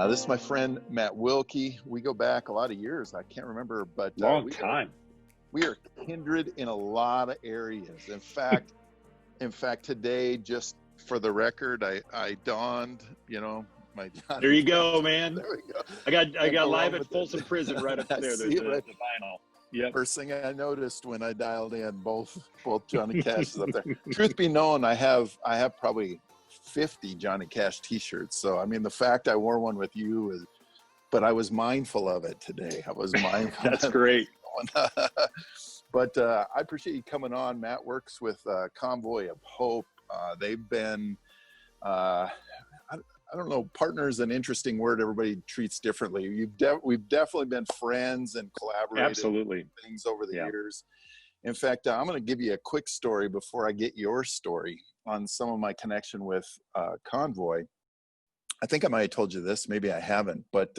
This is my friend, Matt Wilkie. We go back a lot of years. I can't remember, but long time. We are kindred in a lot of areas. In fact, today, just for the record, I donned, my Johnny There you Cash. go, man. There we go. I got Live at Folsom Prison right up there. There's the vinyl. Yep. First thing I noticed when I dialed in, both Johnny Cash is up there. Truth be known, I have probably 50 Johnny Cash t-shirts. So, I mean, the fact I wore one with you is, but I was mindful of it today. I was mindful. That's great. But I appreciate you coming on. Matt works with Convoy of Hope. They've been, I don't know, partner's an interesting word. Everybody treats differently. We've definitely been friends and collaborated. Absolutely. Things over the years. In fact, I'm going to give you a quick story before I get your story on some of my connection with Convoy. I think I might have told you this, maybe I haven't, but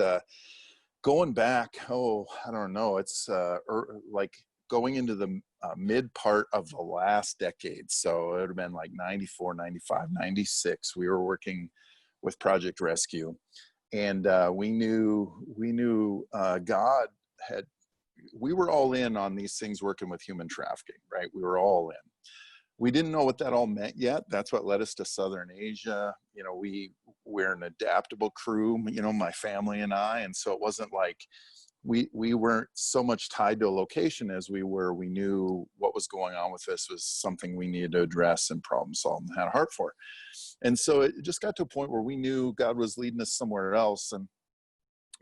going back, I don't know, it's like going into the mid part of the last decade. So it would have been like 94, 95, 96. We were working with Project Rescue, and we knew God had, we were all in on these things working with human trafficking, right? We were all in. We didn't know what that all meant yet. That's what led us to Southern Asia. We're an adaptable crew, my family and I. And so it wasn't like we weren't so much tied to a location as we knew what was going on with this was something we needed to address and problem solve and had a heart for. And so it just got to a point where we knew God was leading us somewhere else. And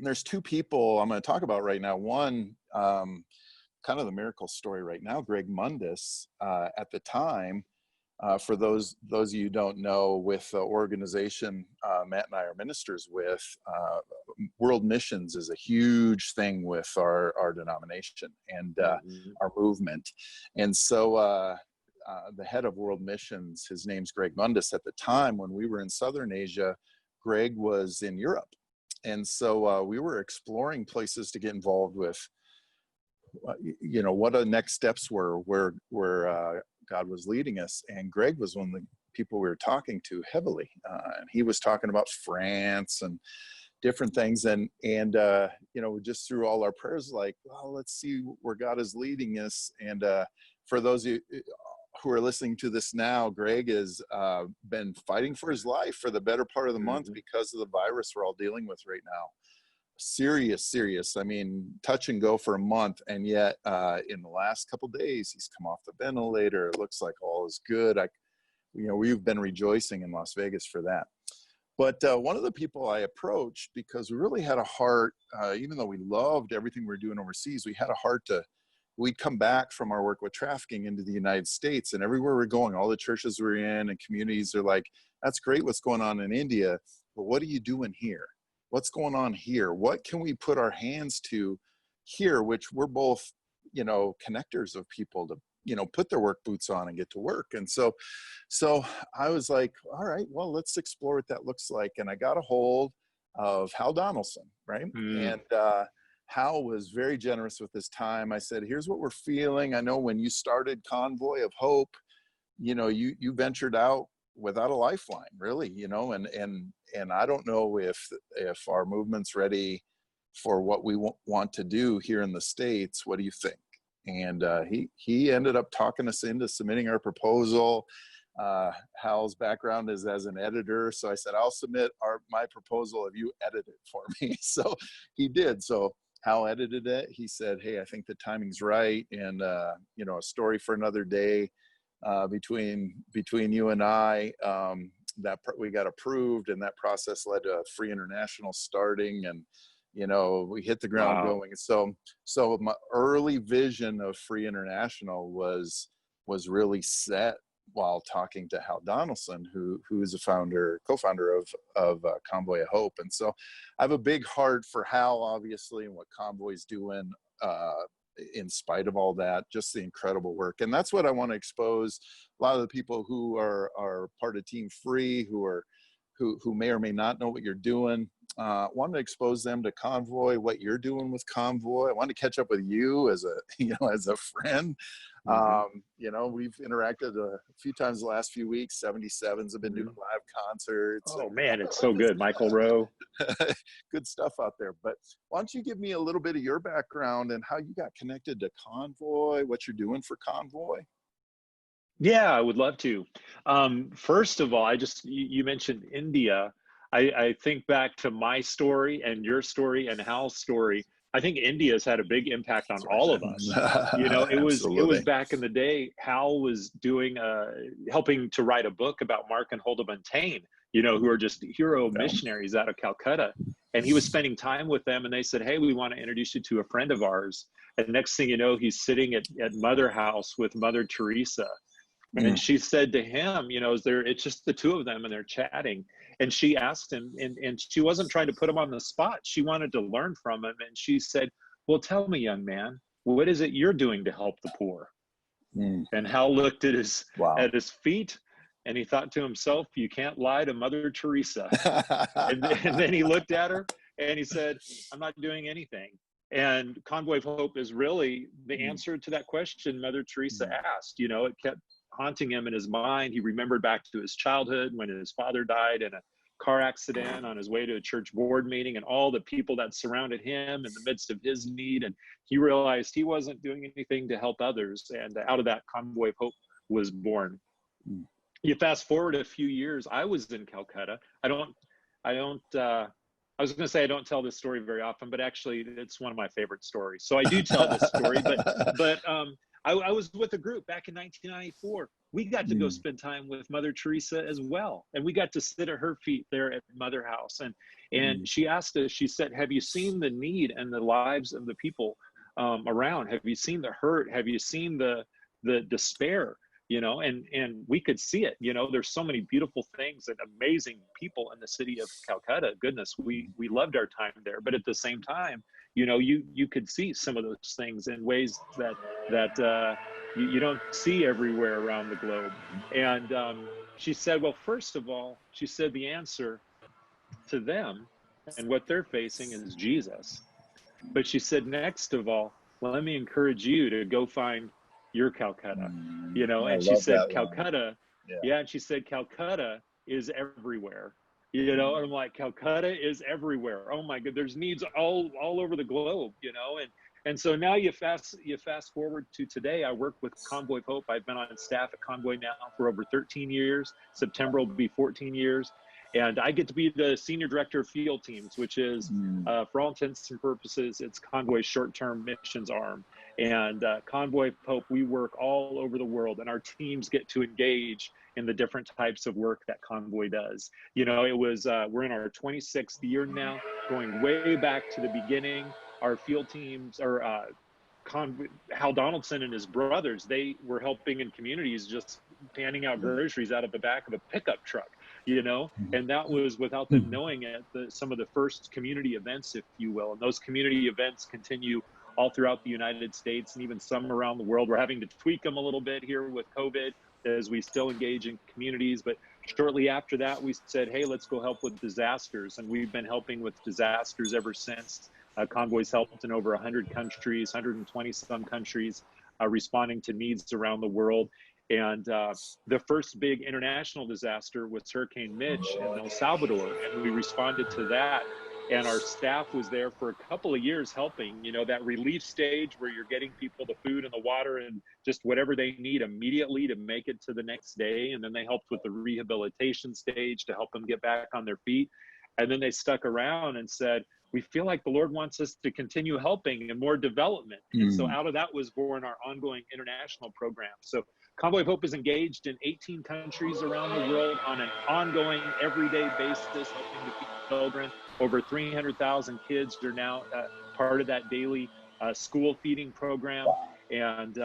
there's two people I'm going to talk about right now. One, kind of the miracle story right now, Greg Mundis, at the time, for those of you who don't know, with the organization Matt and I are ministers with, World Missions is a huge thing with our denomination and our movement. And so the head of World Missions, his name's Greg Mundis. At the time when we were in Southern Asia, Greg was in Europe. And so we were exploring places to get involved with, what the next steps were, where God was leading us. And Greg was one of the people we were talking to heavily. And he was talking about France and different things. And just through all our prayers, like, well, let's see where God is leading us. And for those of you who are listening to this now, Greg has been fighting for his life for the better part of the month because of the virus we're all dealing with right now. Serious. I mean, touch and go for a month. And yet in the last couple of days, he's come off the ventilator. It looks like all is good. We've been rejoicing in Las Vegas for that. But one of the people I approached, because we really had a heart, even though we loved everything we were doing overseas, we had a heart we'd come back from our work with trafficking into the United States, and everywhere we're going, all the churches we're in and communities are like, that's great what's going on in India, but what are you doing here? What's going on here? What can we put our hands to here, which we're both, connectors of people to, put their work boots on and get to work. And so I was like, all right, well, let's explore what that looks like. And I got a hold of Hal Donaldson, right? And Hal was very generous with his time. I said, here's what we're feeling. I know when you started Convoy of Hope, you ventured out without a lifeline, really, and I don't know if our movement's ready for what we want to do here in the States. What do you think? And he ended up talking us into submitting our proposal. Hal's background is as an editor, so I said, I'll submit my proposal if you edit it for me. So he did. So Hal edited it. He said, hey, I think the timing's right, and a story for another day. Between you and I, that we got approved, and that process led to Free International starting, and we hit the ground going. So my early vision of Free International was really set while talking to Hal Donaldson, who is a co-founder of Convoy of Hope. And so I have a big heart for Hal, obviously, and what Convoy's doing. In spite of all that, just the incredible work. And that's what I want to expose. A lot of the people who are part of Team Free, who are who may or may not know what you're doing. Want to expose them to Convoy, what you're doing with Convoy. I want to catch up with you as a, as a friend. We've interacted a few times the last few weeks. 77s have been doing live concerts. Oh man, it's so good. Michael Rowe. Good stuff out there. But why don't you give me a little bit of your background and how you got connected to Convoy, what you're doing for Convoy? Yeah, I would love to. First of all, you mentioned India. I think back to my story and your story and Hal's story. I think India's had a big impact on all of us. It was back in the day. Hal was doing helping to write a book about Mark and Huldah Buntain, who are just hero missionaries out of Calcutta. And he was spending time with them, and they said, "Hey, we want to introduce you to a friend of ours." And next thing you know, he's sitting at Mother House with Mother Teresa. And she said to him, it's just the two of them and they're chatting. And she asked him, and she wasn't trying to put him on the spot. She wanted to learn from him. And she said, "Well, tell me, young man, what is it you're doing to help the poor?" And Hal looked at his feet, and he thought to himself, "You can't lie to Mother Teresa." and then he looked at her and he said, "I'm not doing anything." And Convoy of Hope is really the answer to that question Mother Teresa asked. It kept haunting him in his mind. He remembered back to his childhood when his father died in a car accident on his way to a church board meeting, and all the people that surrounded him in the midst of his need. And he realized he wasn't doing anything to help others. And out of that, Convoy of Hope was born. You fast forward a few years, I was in Calcutta. I was going to say I don't tell this story very often, but actually it's one of my favorite stories. So I do tell this story, but I was with a group back in 1994. We got to go spend time with Mother Teresa as well. And we got to sit at her feet there at Mother House. And she asked us, she said, "Have you seen the need and the lives of the people around? Have you seen the hurt? Have you seen the despair?" And we could see it. There's so many beautiful things and amazing people in the city of Calcutta. Goodness, we loved our time there. But at the same time, you could see some of those things in ways that you don't see everywhere around the globe. And she said, "Well, first of all," she said, "the answer to them and what they're facing is Jesus. But," she said, "next of all, let me encourage you to go find your Calcutta." And she said, "Calcutta," and she said, "Calcutta is everywhere." And I'm like, Calcutta is everywhere. Oh my God, there's needs all over the globe, and so now you fast forward to today. I work with Convoy of Hope. I've been on staff at Convoy now for over 13 years. September will be 14 years. And I get to be the senior director of field teams, which is, for all intents and purposes, it's Convoy's short-term missions arm. And Convoy of Hope, we work all over the world, and our teams get to engage in the different types of work that Convoy does. It was, we're in our 26th year now, going way back to the beginning. Our field teams are, Hal Donaldson and his brothers, they were helping in communities, just handing out groceries out of the back of a pickup truck, and that was without them knowing it, some of the first community events, if you will. And those community events continue all throughout the United States and even some around the world. We're having to tweak them a little bit here with COVID as we still engage in communities. But shortly after that, we said, "Hey, let's go help with disasters." And we've been helping with disasters ever since. Convoy's helped in over 100 countries, 120 some countries, responding to needs around the world. And the first big international disaster was Hurricane Mitch in El Salvador, and we responded to that. And our staff was there for a couple of years helping, that relief stage where you're getting people the food and the water and just whatever they need immediately to make it to the next day. And then they helped with the rehabilitation stage to help them get back on their feet. And then they stuck around and said, "We feel like the Lord wants us to continue helping and more development." And so out of that was born our ongoing international program. So Convoy of Hope is engaged in 18 countries around the world on an ongoing, everyday basis, helping to feed children. Over 300,000 kids are now part of that daily school feeding program. And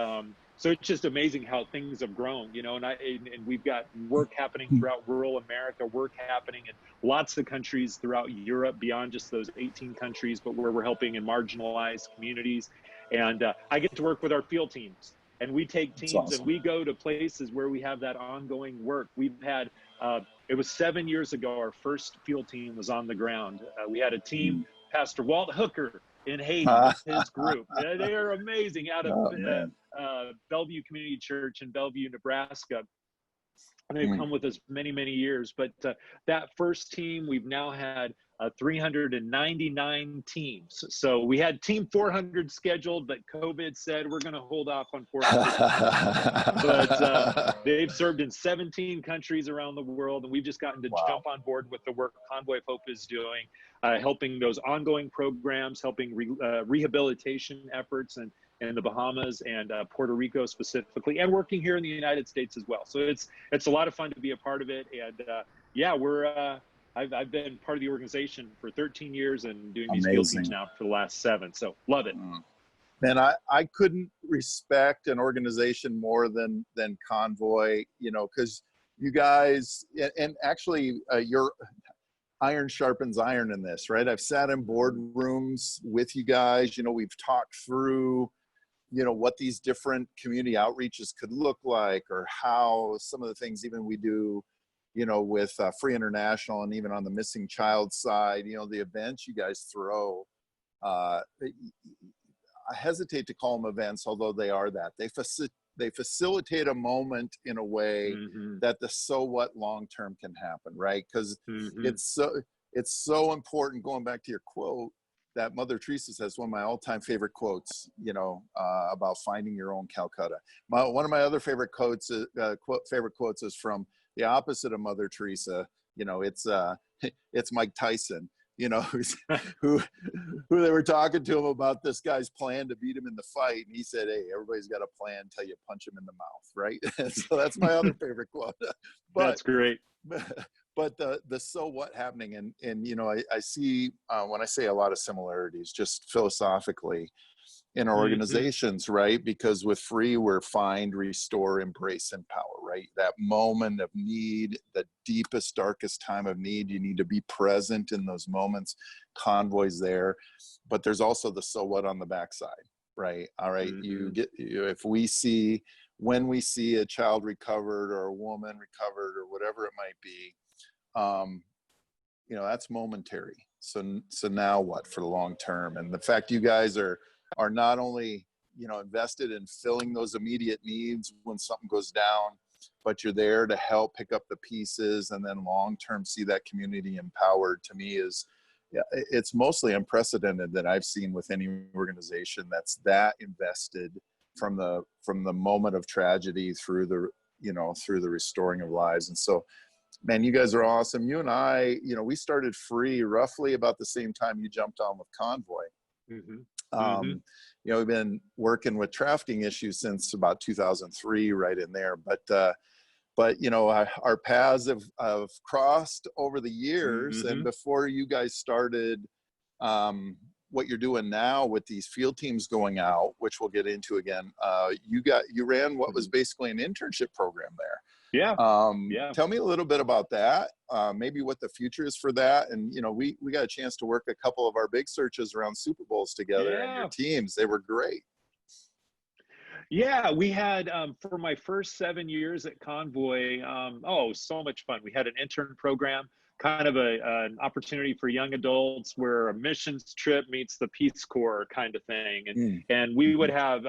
so it's just amazing how things have grown, and we've got work happening throughout rural America, work happening in lots of countries throughout Europe beyond just those 18 countries, but where we're helping in marginalized communities. And I get to work with our field teams. and we take That's teams and awesome. we go to places where we have that ongoing work. We've had, it was 7 years ago, our first field team was on the ground. We had a team, Mm. Pastor Walt Hooker in Haiti with his group. They are amazing, out of Oh man. Bellevue Community Church in Bellevue, Nebraska. And they've Mm. come with us many, many years. But that first team, we've now had 399 teams. So we had team 400 scheduled, but COVID said we're going to hold off on 400. But they've served in 17 countries around the world, and we've just gotten to Wow. jump on board with the work Convoy of Hope is doing, helping those ongoing programs, helping rehabilitation efforts and the Bahamas and Puerto Rico specifically, and working here in the United States as well. So it's a lot of fun to be a part of it. And yeah, I've been part of the organization for 13 years and doing these field teams Amazing. now for the last 7. So love it. Man, I couldn't respect an organization more than Convoy, you know, because you guys, and actually your iron sharpens iron in this, right? I've sat in boardrooms with you guys, you know, we've talked through, you know, what these different community outreaches could look like, or how some of the things even we do, you know, with Free International, and even on the missing child side, you know, the events you guys throw. I hesitate to call them events, although they are that. They facilitate a moment in a way that the so what long term can happen, right? Because it's so important. Going back to your quote, that Mother Teresa says, one of my all-time favorite quotes, you know, about finding your own Calcutta. One of my other favorite quotes, favorite quotes is from the opposite of Mother Teresa. You know, it's Mike Tyson, you know, who they were talking to him about this guy's plan to beat him in the fight. And he said, hey, everybody's got a plan until you punch him in the mouth, right? And so that's my other favorite quote. But that's great. But the so what happening, and you know, I see when I say a lot of similarities just philosophically in our organizations, right? Because with Free, we're find, restore, embrace, empower, right? That moment of need, the deepest, darkest time of need, you need to be present in those moments. Convoy's there, but there's also the so what on the backside, right? All right, if we see, when we see a child recovered or a woman recovered or whatever it might be, you know, that's momentary. So now what for the long term? And the fact you guys are not only, you know, invested in filling those immediate needs when something goes down, but you're there to help pick up the pieces and then long term see that community empowered, to me is, yeah, it's mostly unprecedented that I've seen with any organization that's that invested from the moment of tragedy through the, you know, through the restoring of lives. And so, man, you guys are awesome. You and I, you know, we started Free roughly about the same time you jumped on with Convoy. You know, we've been working with trafficking issues since about 2003, right in there. But you know, our paths have crossed over the years. And before you guys started what you're doing now with these field teams going out, which we'll get into again, you ran what was basically an internship program there. Yeah. Tell me a little bit about that, maybe what the future is for that. And, you know, we got a chance to work a couple of our big searches around Super Bowls together, and your teams, they were great. Yeah, we had, for my first 7 years at Convoy, so much fun. We had an intern program, kind of an opportunity for young adults where a missions trip meets the Peace Corps kind of thing. And we would have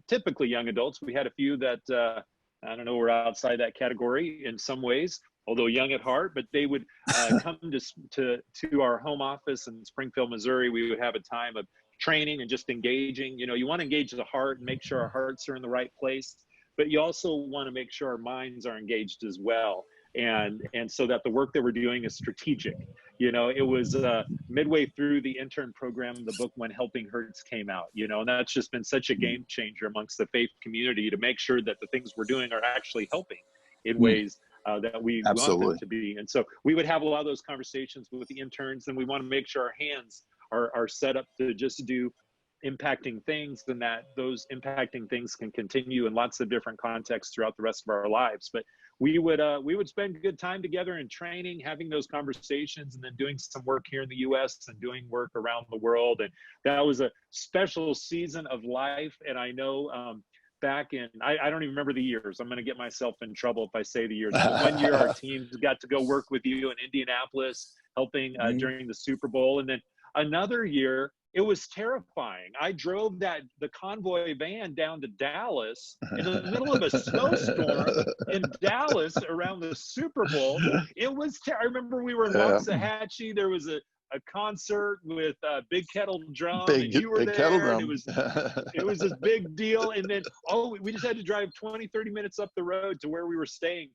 typically young adults. We had a few that, I don't know, we're outside that category in some ways, although young at heart, but they would come to our home office in Springfield, Missouri. We would have a time of training and just engaging. You know, you want to engage the heart and make sure our hearts are in the right place, but you also want to make sure our minds are engaged as well. And so that the work that we're doing is strategic. You know, it was midway through the intern program, the book When Helping Hurts came out, you know, and that's just been such a game changer amongst the faith community to make sure that the things we're doing are actually helping in ways that we want them to be. And so we would have a lot of those conversations with the interns, and we want to make sure our hands are set up to just do impacting things, and that those impacting things can continue in lots of different contexts throughout the rest of our lives. But we would spend good time together in training, having those conversations, and then doing some work here in the US and doing work around the world. And that was a special season of life. And I know back in, I don't even remember the years. I'm going to get myself in trouble if I say the years. But one year our teams got to go work with you in Indianapolis, helping during the Super Bowl. And then another year, it was terrifying. I drove the convoy van down to Dallas in the middle of a snowstorm in Dallas around the Super Bowl. It was, I remember we were in Waxahachie. There was a concert with Big Kettle Drum, and you were there, kettle drum. And it was this big deal. And then, we just had to drive 20, 30 minutes up the road to where we were staying.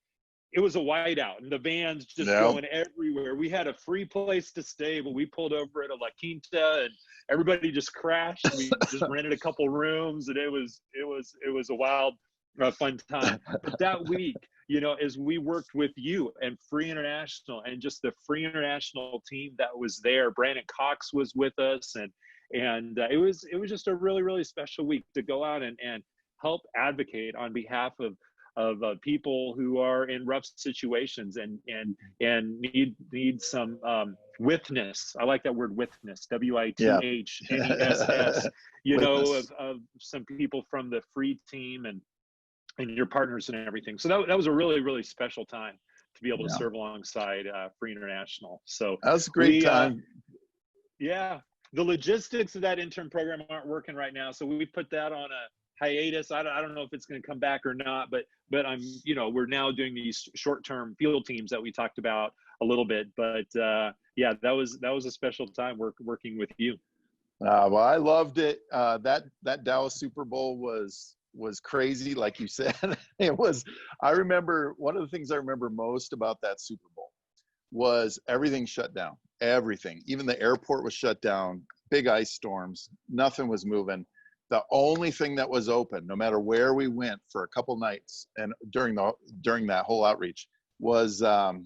It was a whiteout, and the vans just going everywhere. We had a free place to stay, but we pulled over at a La Quinta, and everybody just crashed. We just rented a couple rooms, and it was a wild, fun time. But that week, as we worked with you and Free International, and just the Free International team that was there, Brandon Cox was with us, and it was just a really, really special week to go out and help advocate on behalf of people who are in rough situations and need some witness. I like that word, witness, WITHNESS, of some people from the Free team and your partners and everything. So that was a really, really special time to be able to serve alongside Free International. So that was a great time. The logistics of that intern program aren't working right now, so we put that on a hiatus. I don't know if it's going to come back or not, but I'm, we're now doing these short-term field teams that we talked about a little bit. But that was a special time working with you. Well, I loved it. That Dallas Super Bowl was crazy, like you said. I remember, one of the things I remember most about that Super Bowl was everything shut down. Everything, even the airport was shut down. Big ice storms. Nothing was moving. The only thing that was open, no matter where we went for a couple nights, and during that whole outreach, was the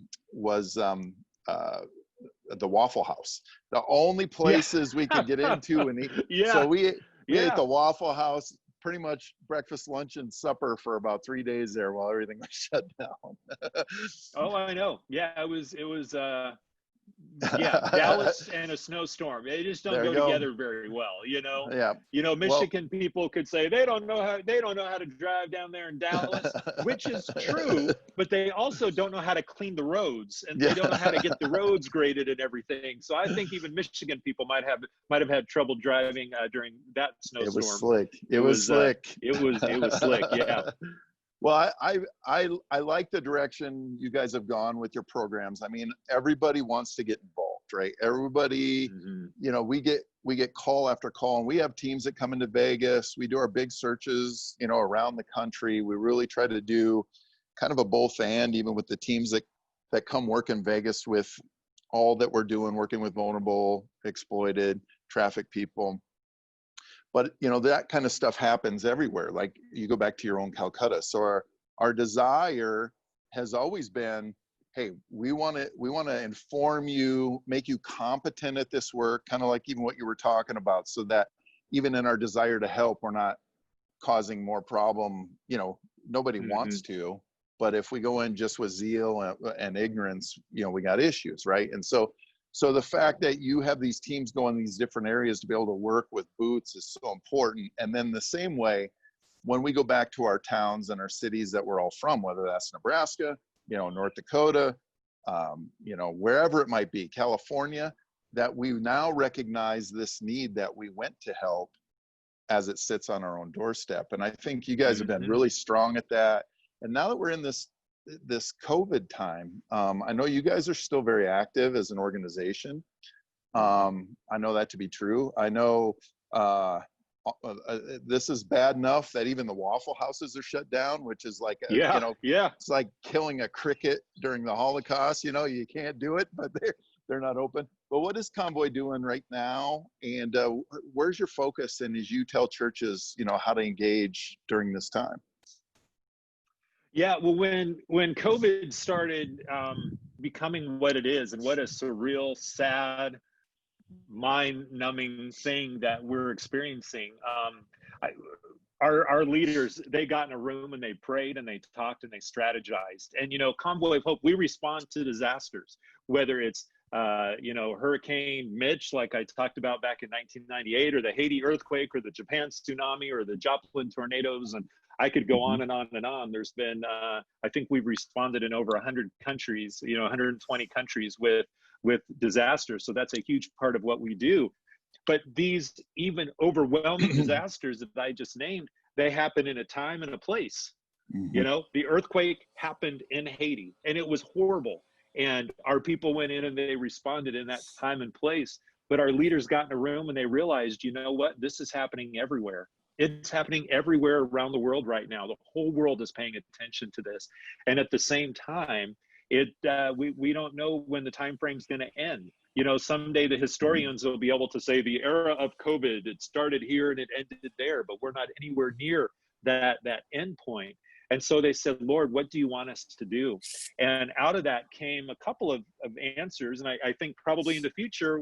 Waffle House. The only places we could get into and eat. So we ate the Waffle House pretty much breakfast, lunch, and supper for about 3 days there while everything was shut down. Oh, I know. Yeah, it was Dallas and a snowstorm. They just don't go together very well, Michigan people could say they don't know how to drive down there in Dallas, which is true, but they also don't know how to clean the roads, and they don't know how to get the roads graded and everything. So I think even Michigan people might have had trouble driving during that snowstorm. It was slick. It was slick. It was slick. Yeah. Well, I like the direction you guys have gone with your programs. I mean, everybody wants to get involved, right? Everybody, we get call after call, and we have teams that come into Vegas. We do our big searches, around the country. We really try to do kind of a both and, even with the teams that come work in Vegas with all that we're doing, working with vulnerable, exploited, trafficked people. But, that kind of stuff happens everywhere. Like, you go back to your own Calcutta. So our desire has always been, hey, we want to inform you, make you competent at this work, kind of like even what you were talking about, so that even in our desire to help, we're not causing more problem. Nobody wants to, but if we go in just with zeal and ignorance, we got issues, right? And so the fact that you have these teams going in these different areas to be able to work with boots is so important. And then the same way, when we go back to our towns and our cities that we're all from, whether that's Nebraska, North Dakota, wherever it might be, California, that we now recognize this need that we went to help as it sits on our own doorstep. And I think you guys have been really strong at that. And now that we're in this COVID time, I know you guys are still very active as an organization. I know that to be true. I know this is bad enough that even the Waffle Houses are shut down, which is like, it's like killing a cricket during the Holocaust. You can't do it, but they're not open. But what is Convoy doing right now? And where's your focus? And as you tell churches, how to engage during this time? Yeah, well, when COVID started becoming what it is, and what a surreal, sad, mind-numbing thing that we're experiencing, our leaders, they got in a room and they prayed and they talked and they strategized. And Convoy of Hope, we respond to disasters, whether it's Hurricane Mitch, like I talked about back in 1998, or the Haiti earthquake, or the Japan tsunami, or the Joplin tornadoes. And I could go on and on and on. There's been, I think we've responded in over 100 countries, 120 countries with disasters. So that's a huge part of what we do. But these even overwhelming disasters that I just named, they happen in a time and a place. The earthquake happened in Haiti, and it was horrible. And our people went in and they responded in that time and place. But our leaders got in a room and they realized, you know what, this is happening everywhere. It's happening everywhere around the world right now. The whole world is paying attention to this. And at the same time, we don't know when the time frame's going to end. Someday the historians will be able to say the era of COVID, it started here and it ended there, but we're not anywhere near that end point. And so they said, Lord, what do you want us to do? And out of that came a couple of answers. And I think probably in the future,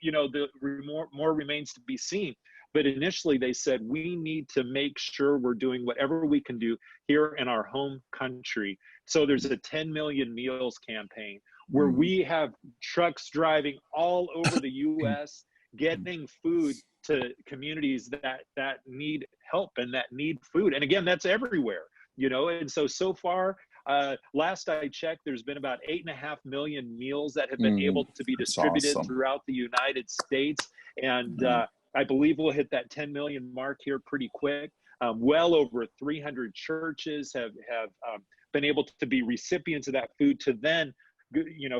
more remains to be seen. But initially they said, we need to make sure we're doing whatever we can do here in our home country. So there's a 10 million meals campaign where we have trucks driving all over the U.S. getting food to communities that need help and that need food. And again, that's everywhere. And so far, last I checked, there's been about 8.5 million meals that have been able to be distributed throughout the United States. And I believe we'll hit that 10 million mark here pretty quick. Well over 300 churches have been able to be recipients of that food to then,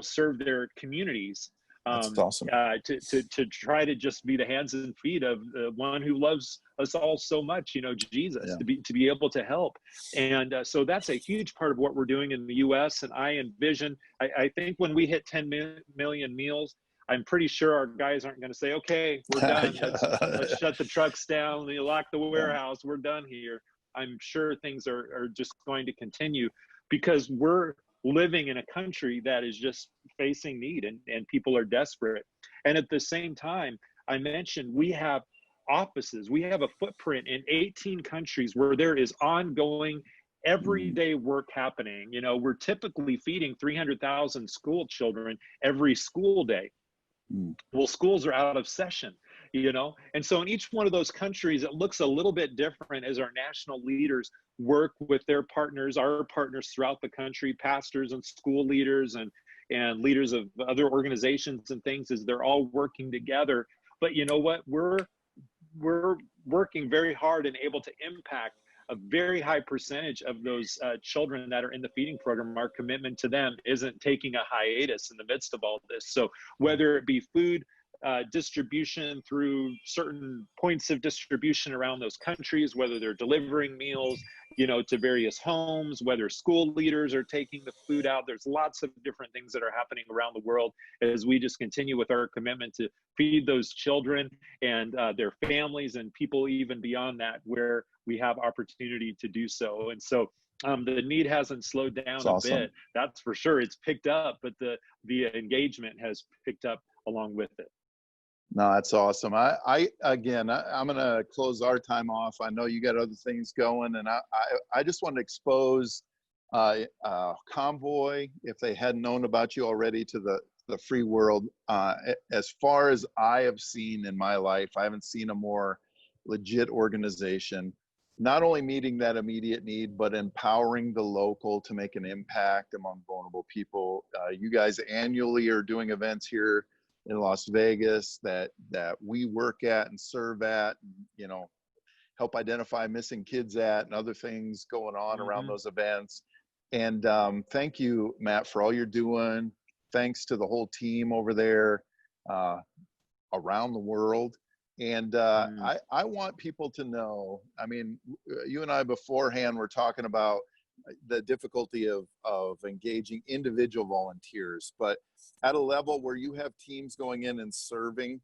serve their communities. That's awesome. To try to just be the hands and feet of the one who loves us all so much, Jesus, to be able to help. And so that's a huge part of what we're doing in the U.S. And I envision, I think when we hit 10 million meals, I'm pretty sure our guys aren't going to say, okay, we're done. Let's shut the trucks down. Lock the warehouse. We're done here. I'm sure things are just going to continue because we're living in a country that is just facing need and people are desperate. And at the same time, I mentioned we have offices, we have a footprint in 18 countries where there is ongoing everyday work happening. We're typically feeding 300,000 school children every school day. Well, schools are out of session, and so in each one of those countries, it looks a little bit different as our national leaders work with their partners, our partners throughout the country, pastors and school leaders and leaders of other organizations and things, as they're all working together. But you know what? We're working very hard and able to impact a very high percentage of those children that are in the feeding program. Our commitment to them isn't taking a hiatus in the midst of all this. So whether it be food distribution through certain points of distribution around those countries, whether they're delivering meals, to various homes, whether school leaders are taking the food out, there's lots of different things that are happening around the world as we just continue with our commitment to feed those children and their families and people even beyond that, where we have opportunity to do so. And so the need hasn't slowed down bit. That's for sure. It's picked up, but the engagement has picked up along with it. No, that's awesome. I'm going to close our time off. I know you got other things going, and I just want to expose Convoy, if they hadn't known about you already, to the free world. As far as I have seen in my life, I haven't seen a more legit organization, not only meeting that immediate need, but empowering the local to make an impact among vulnerable people. You guys annually are doing events here in Las Vegas that we work at and serve at, and, help identify missing kids at, and other things going on around those events. And thank you, Matt, for all you're doing. Thanks to the whole team over there around the world. And I want people to know, I mean, you and I beforehand were talking about the difficulty of engaging individual volunteers, but at a level where you have teams going in and serving,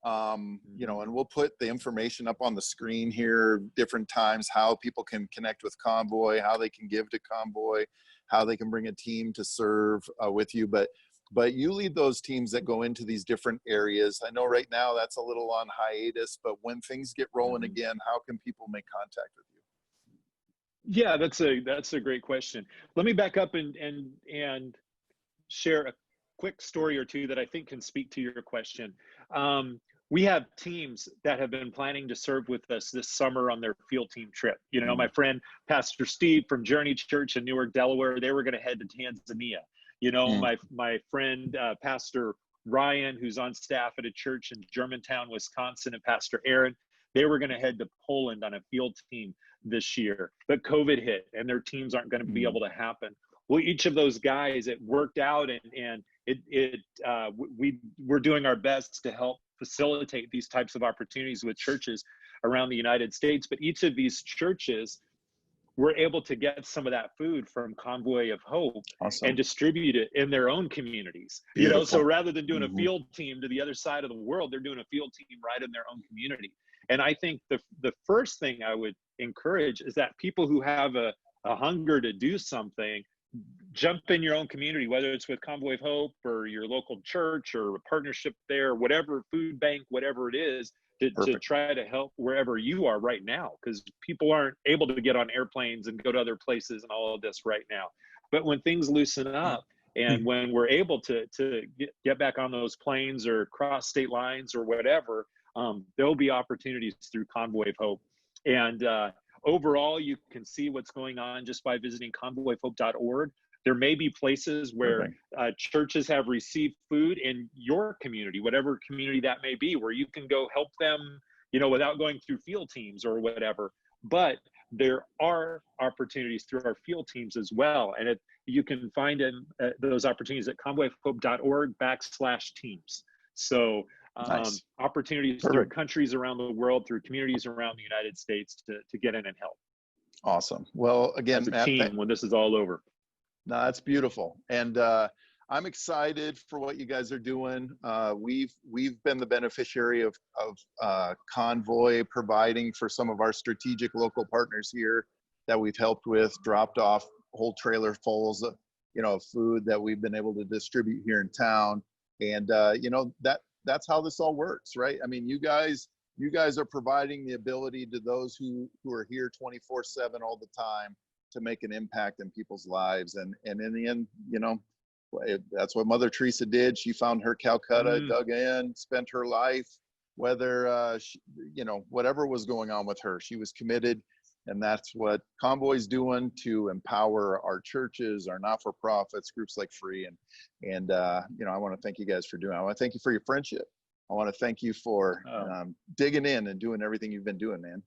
and we'll put the information up on the screen here, different times, how people can connect with Convoy, how they can give to Convoy, how they can bring a team to serve with you. But you lead those teams that go into these different areas. I know right now that's a little on hiatus, but when things get rolling again, how can people make contact with you? Yeah, that's a great question. Let me back up and share a quick story or two that I think can speak to your question. We have teams that have been planning to serve with us this summer on their field team trip. You know, my friend, Pastor Steve from Journey Church in Newark, Delaware, they were going to head to Tanzania. You know, my friend, Pastor Ryan, who's on staff at a church in Germantown, Wisconsin, and Pastor Aaron, they were going to head to Poland on a field team this year. But COVID hit and their teams aren't going to be able to happen. Well, each of those guys, it worked out, and we're doing our best to help facilitate these types of opportunities with churches around the United States. But each of these churches were able to get some of that food from Convoy of Hope and distribute it in their own communities. Beautiful. You know, so rather than doing a field team to the other side of the world, they're doing a field team right in their own community. And I think the first thing I would encourage is that people who have a hunger to do something, jump in your own community, whether it's with Convoy of Hope or your local church or a partnership there, whatever, food bank, whatever it is, to try to help wherever you are right now, because people aren't able to get on airplanes and go to other places and all of this right now. But when things loosen up and when we're able to get back on those planes or cross state lines or whatever, there'll be opportunities through Convoy of Hope. And overall, you can see what's going on just by visiting convoyofhope.org. There may be places where churches have received food in your community, whatever community that may be, where you can go help them, you know, without going through field teams or whatever. But there are opportunities through our field teams as well. And you can find those opportunities at convoyofhope.org/teams. So opportunities through countries around the world, through communities around the United States to get in and help. Awesome. Well, again, as a Matt, team when this is all over. No, that's beautiful. And I'm excited for what you guys are doing. We've been the beneficiary of Convoy providing for some of our strategic local partners here that we've helped with, dropped off whole trailer fulls of, you know, food that we've been able to distribute here in town. And, you know, that's how this all works, right? I mean, you guys are providing the ability to those who are here 24/7 all the time to make an impact in people's lives. And in the end, you know, that's what Mother Teresa did. She found her Calcutta, dug in, spent her life, whether, you know, whatever was going on with her, she was committed. And that's what Convoy's doing to empower our churches, our not-for-profits, groups like Free. And you know, I want to thank you guys for doing it. I want to thank you for your friendship. I want to thank you for digging in and doing everything you've been doing, man.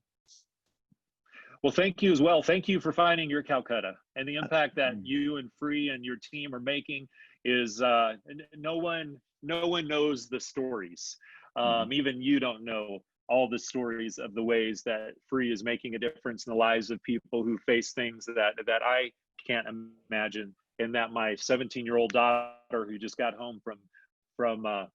Well, thank you as well. Thank you for finding your Calcutta, and the impact that you and Free and your team are making is no one knows the stories. Even you don't know all the stories of the ways that Free is making a difference in the lives of people who face things that I can't imagine, and that my 17-year-old daughter who just got home from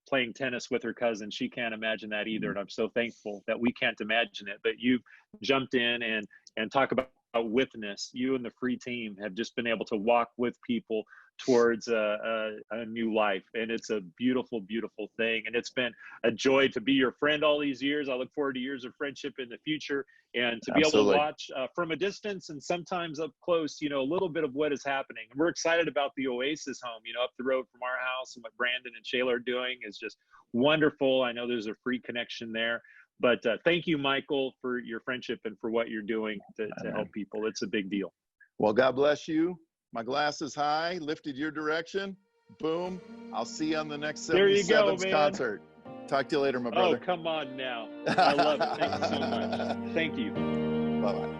playing tennis with her cousin, she can't imagine that either. And I'm so thankful that we can't imagine it, but you've jumped in and talk about witness. You and the Free team have just been able to walk with people towards a new life. And it's a beautiful, beautiful thing. And it's been a joy to be your friend all these years. I look forward to years of friendship in the future, and to be able to watch from a distance and sometimes up close, you know, a little bit of what is happening. We're excited about the Oasis home, you know, up the road from our house, and what Brandon and Shayla are doing is just wonderful. I know there's a Free connection there. But thank you, Michael, for your friendship and for what you're doing to help people. It's a big deal. Well, God bless you. My glass is high, lifted your direction. Boom. I'll see you on the next 77th concert. Talk to you later, my brother. Oh, come on now. I love it. Thank you so much. Thank you. Bye-bye.